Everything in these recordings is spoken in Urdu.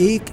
1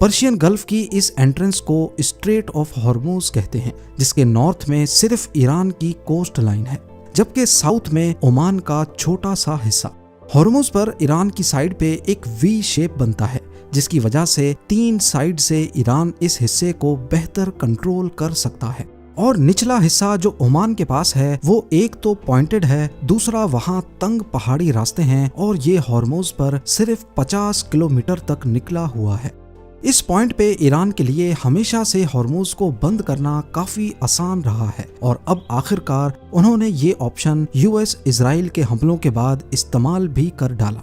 پرشین گلف کی اس انٹرنس کو اسٹریٹ آف ہارموز کہتے ہیں، جس کے نارتھ میں صرف ایران کی کوسٹ لائن ہے، جبکہ ساؤتھ میں عمان کا چھوٹا سا حصہ۔ ہارموز پر ایران کی سائڈ پہ ایک وی شیپ بنتا ہے، جس کی وجہ سے 3 سائڈ سے ایران اس حصے کو بہتر کنٹرول کر سکتا ہے، اور نچلا حصہ جو عمان کے پاس ہے وہ ایک تو پوائنٹڈ ہے، دوسرا وہاں تنگ پہاڑی راستے ہیں، اور یہ ہارموز پر صرف 50 کلومیٹر تک نکلا ہوا ہے۔ اس پوائنٹ پہ ایران کے لیے ہمیشہ سے ہارموز کو بند کرنا کافی آسان رہا ہے، اور اب آخر کار انہوں نے یہ آپشن US اسرائیل کے حملوں کے بعد استعمال بھی کر ڈالا۔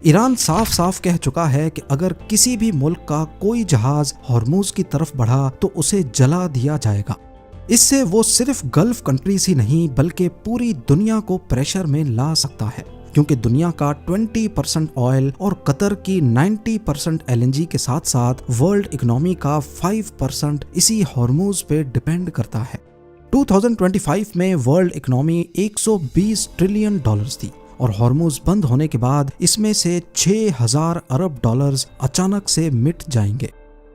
ایران صاف صاف کہہ چکا ہے کہ اگر کسی بھی ملک کا کوئی جہاز ہارموز کی طرف بڑھا تو اسے جلا دیا جائے گا۔ اس سے وہ صرف گلف کنٹریز ہی نہیں بلکہ پوری دنیا کو پریشر میں لا سکتا ہے، کیونکہ دنیا کا 20% آئل اور قطر کی 90% LNG کے ساتھ ساتھ ورلڈ اکنامی کا 5% اسی ہارموز پہ ڈیپینڈ کرتا ہے۔ 2025 میں ورلڈ اکنامی $120 ٹریلین تھی، اور ہارموز بند ہونے کے بعد اس میں سے $6000 ارب اچانک سے مٹ جائیں گے۔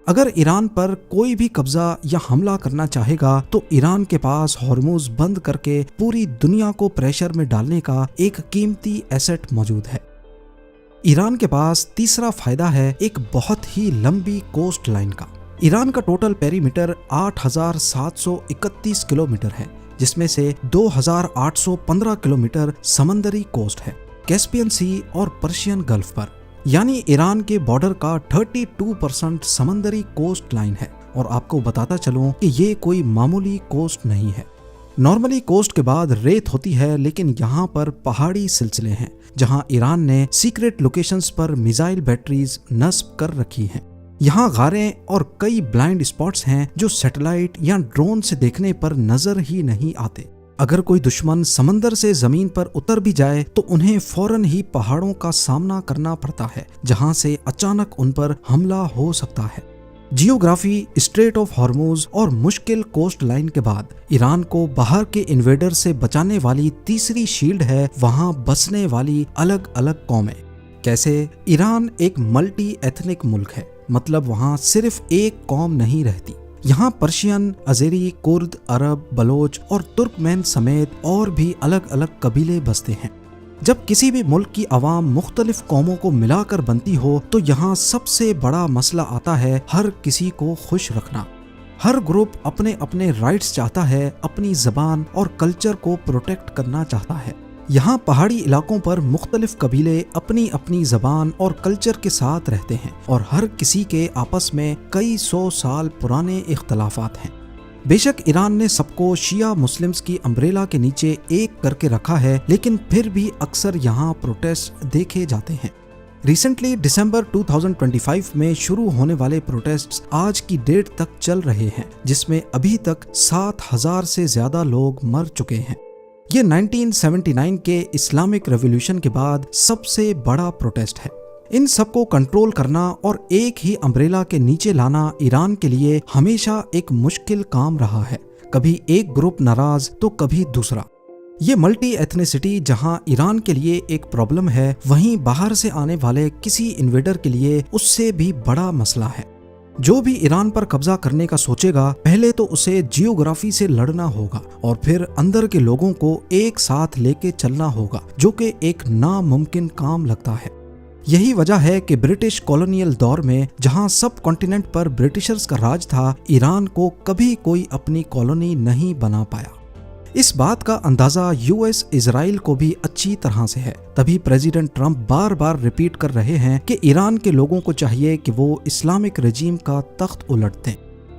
اگر ایران پر کوئی بھی قبضہ یا حملہ کرنا چاہے گا تو ایران کے پاس ہارموز بند کر کے پوری دنیا کو پریشر میں ڈالنے کا ایک قیمتی ایسٹ موجود ہے۔ ایران کے پاس تیسرا فائدہ ہے ایک بہت ہی لمبی کوسٹ لائن کا۔ ایران کا ٹوٹل پیری میٹر 8731 کلومیٹر ہے، جس میں سے 2815 کلومیٹر سمندری کوسٹ ہے، کیسپین سی اور پرشین گلف پر، یعنی ایران کے بارڈر کا 32% سمندری کوسٹ لائن ہے۔ اور آپ کو بتاتا چلوں کہ یہ کوئی معمولی کوسٹ نہیں ہے۔ نارملی کوسٹ کے بعد ریت ہوتی ہے، لیکن یہاں پر پہاڑی سلسلے ہیں جہاں ایران نے سیکرٹ لوکیشنز پر میزائل بیٹریز نصب کر رکھی ہیں۔ یہاں غاریں اور کئی بلائنڈ اسپاٹس ہیں جو سیٹلائٹ یا ڈرون سے دیکھنے پر نظر ہی نہیں آتے۔ اگر کوئی دشمن سمندر سے زمین پر اتر بھی جائے تو انہیں فوراً ہی پہاڑوں کا سامنا کرنا پڑتا ہے، جہاں سے اچانک ان پر حملہ ہو سکتا ہے۔ جیوگرافی، اسٹریٹ آف ہارموز اور مشکل کوسٹ لائن کے بعد ایران کو باہر کے انویڈر سے بچانے والی تیسری شیلڈ ہے وہاں بسنے والی الگ الگ قومیں۔ کیسے؟ ایران ایک ملٹی ایتھنک ملک ہے، مطلب وہاں صرف ایک قوم نہیں رہتی۔ یہاں پرشین، ازیری، کرد، عرب، بلوچ اور ترکمین سمیت اور بھی الگ الگ قبیلے بستے ہیں۔ جب کسی بھی ملک کی عوام مختلف قوموں کو ملا کر بنتی ہو تو یہاں سب سے بڑا مسئلہ آتا ہے ہر کسی کو خوش رکھنا۔ ہر گروپ اپنے اپنے رائٹس چاہتا ہے، اپنی زبان اور کلچر کو پروٹیکٹ کرنا چاہتا ہے۔ یہاں پہاڑی علاقوں پر مختلف قبیلے اپنی اپنی زبان اور کلچر کے ساتھ رہتے ہیں، اور ہر کسی کے آپس میں کئی 100 سال پرانے اختلافات ہیں۔ بے شک ایران نے سب کو شیعہ مسلمز کی امبریلا کے نیچے ایک کر کے رکھا ہے، لیکن پھر بھی اکثر یہاں پروٹیسٹ دیکھے جاتے ہیں۔ ریسنٹلی دسمبر 2025 میں شروع ہونے والے پروٹیسٹس آج کی ڈیٹ تک چل رہے ہیں، جس میں ابھی تک 7000 سے زیادہ لوگ مر چکے ہیں۔ یہ 1979 کے اسلامک ریولیوشن کے بعد سب سے بڑا پروٹیسٹ ہے۔ ان سب کو کنٹرول کرنا اور ایک ہی امبریلا کے نیچے لانا ایران کے لیے ہمیشہ ایک مشکل کام رہا ہے، کبھی ایک گروپ ناراض تو کبھی دوسرا۔ یہ ملٹی ایتھنیسٹی جہاں ایران کے لیے ایک پرابلم ہے، وہیں باہر سے آنے والے کسی انویڈر کے لیے اس سے بھی بڑا مسئلہ ہے۔ جو بھی ایران پر قبضہ کرنے کا سوچے گا، پہلے تو اسے جیوگرافی سے لڑنا ہوگا اور پھر اندر کے لوگوں کو ایک ساتھ لے کے چلنا ہوگا، جو کہ ایک ناممکن کام لگتا ہے۔ یہی وجہ ہے کہ برٹش کالونیل دور میں جہاں سب کانٹیننٹ پر برٹشرز کا راج تھا، ایران کو کبھی کوئی اپنی کالونی نہیں بنا پایا۔ اس بات کا اندازہ US اسرائیل کو بھی اچھی طرح سے ہے، تبھی پریزیڈنٹ ٹرمپ بار بار ریپیٹ کر رہے ہیں کہ ایران کے لوگوں کو چاہیے کہ وہ اسلامک رجیم کا تخت الٹ دیں،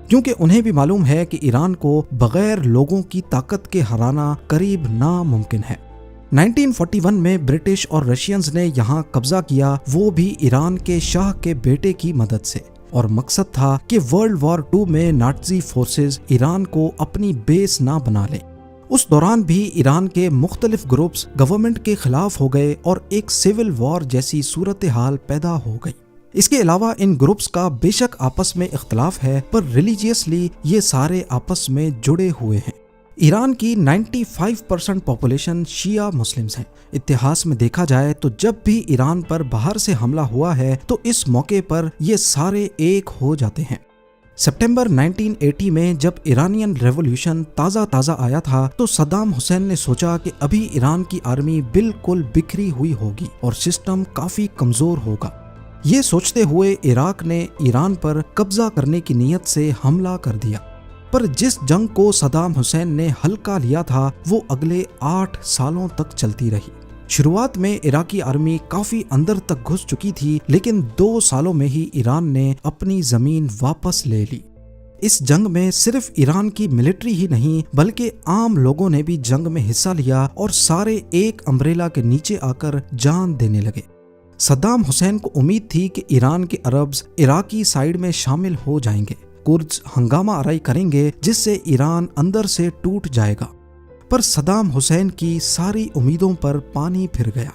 کیونکہ انہیں بھی معلوم ہے کہ ایران کو بغیر لوگوں کی طاقت کے ہرانا قریب ناممکن ہے۔ 1941 میں برٹش اور رشینز نے یہاں قبضہ کیا، وہ بھی ایران کے شاہ کے بیٹے کی مدد سے، اور مقصد تھا کہ ورلڈ وار 2 میں نازی فورسز ایران کو اپنی بیس نہ بنا لیں۔ اس دوران بھی ایران کے مختلف گروپس گورنمنٹ کے خلاف ہو گئے اور ایک سول وار جیسی صورتحال پیدا ہو گئی۔ اس کے علاوہ ان گروپس کا بے شک آپس میں اختلاف ہے، پر ریلیجیسلی یہ سارے آپس میں جڑے ہوئے ہیں۔ ایران کی 95% پاپولیشن شیعہ مسلمز ہیں۔ اتہاس میں دیکھا جائے تو جب بھی ایران پر باہر سے حملہ ہوا ہے تو اس موقع پر یہ سارے ایک ہو جاتے ہیں۔ سپٹمبر 1980 میں جب ایرانین ریولوشن تازہ آیا تھا تو صدام حسین نے سوچا کہ ابھی ایران کی آرمی بالکل بکھری ہوئی ہوگی اور سسٹم کافی کمزور ہوگا۔ یہ سوچتے ہوئے عراق نے ایران پر قبضہ کرنے کی نیت سے حملہ کر دیا، پر جس جنگ کو صدام حسین نے ہلکا لیا تھا وہ اگلے 8 سالوں تک چلتی رہی۔ شروعات میں عراقی آرمی کافی اندر تک گھس چکی تھی، لیکن 2 سالوں میں ہی ایران نے اپنی زمین واپس لے لی۔ اس جنگ میں صرف ایران کی ملٹری ہی نہیں بلکہ عام لوگوں نے بھی جنگ میں حصہ لیا اور سارے ایک امبریلا کے نیچے آ کر جان دینے لگے۔ صدام حسین کو امید تھی کہ ایران کے عربز عراقی سائیڈ میں شامل ہو جائیں گے، کردز ہنگامہ آرائی کریں گے جس سے ایران اندر سے ٹوٹ جائے گا، پر صدام حسین کی ساری امیدوں پر پانی پھر گیا۔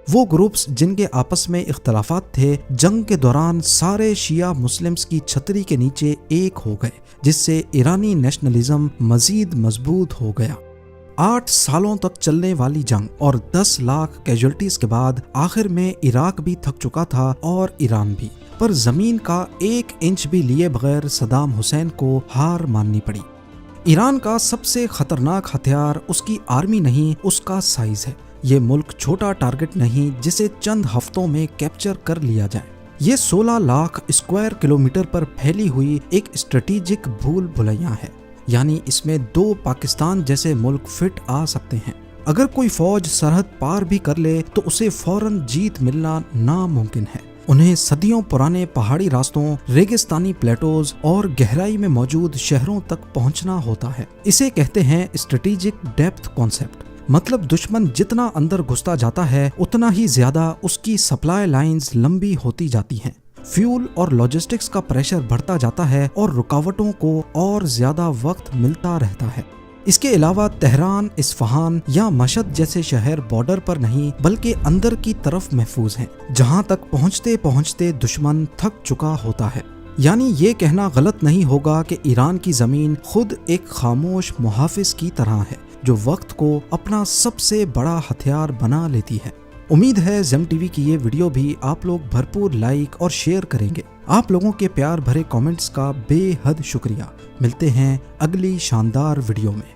وہ گروپس جن کے آپس میں اختلافات تھے جنگ کے دوران سارے شیعہ مسلمز کی چھتری کے نیچے ایک ہو گئے، جس سے ایرانی نیشنلزم مزید مضبوط ہو گیا۔ 8 سالوں تک چلنے والی جنگ اور 10 لاکھ کیجولٹیز کے بعد آخر میں عراق بھی تھک چکا تھا اور ایران بھی، پر زمین کا 1 انچ بھی لیے بغیر صدام حسین کو ہار ماننی پڑی۔ ایران کا سب سے خطرناک ہتھیار اس کی آرمی نہیں، اس کا سائز ہے۔ یہ ملک چھوٹا ٹارگٹ نہیں جسے چند ہفتوں میں کیپچر کر لیا جائے۔ یہ 16 لاکھ اسکوائر کلومیٹر پر پھیلی ہوئی ایک اسٹریٹجک بھول بھلیاں ہے، یعنی اس میں 2 پاکستان جیسے ملک فٹ آ سکتے ہیں۔ اگر کوئی فوج سرحد پار بھی کر لے تو اسے فوراً جیت ملنا ناممکن ہے۔ انہیں صدیوں پرانے پہاڑی راستوں، ریگستانی پلیٹوز اور گہرائی میں موجود شہروں تک پہنچنا ہوتا ہے۔ اسے کہتے ہیں اسٹریٹجک ڈیپتھ کانسیپٹ، مطلب دشمن جتنا اندر گھستا جاتا ہے اتنا ہی زیادہ اس کی سپلائی لائنز لمبی ہوتی جاتی ہیں، فیول اور لاجسٹکس کا پریشر بڑھتا جاتا ہے اور رکاوٹوں کو اور زیادہ وقت ملتا رہتا ہے۔ اس کے علاوہ تہران، اصفہان یا مشہد جیسے شہر بارڈر پر نہیں بلکہ اندر کی طرف محفوظ ہیں، جہاں تک پہنچتے پہنچتے دشمن تھک چکا ہوتا ہے۔ یعنی یہ کہنا غلط نہیں ہوگا کہ ایران کی زمین خود ایک خاموش محافظ کی طرح ہے جو وقت کو اپنا سب سے بڑا ہتھیار بنا لیتی ہے۔ امید ہے زم ٹی وی کی یہ ویڈیو بھی آپ لوگ بھرپور لائک اور شیئر کریں گے۔ آپ لوگوں کے پیار بھرے کامنٹس کا بے حد شکریہ۔ ملتے ہیں اگلی شاندار ویڈیو میں۔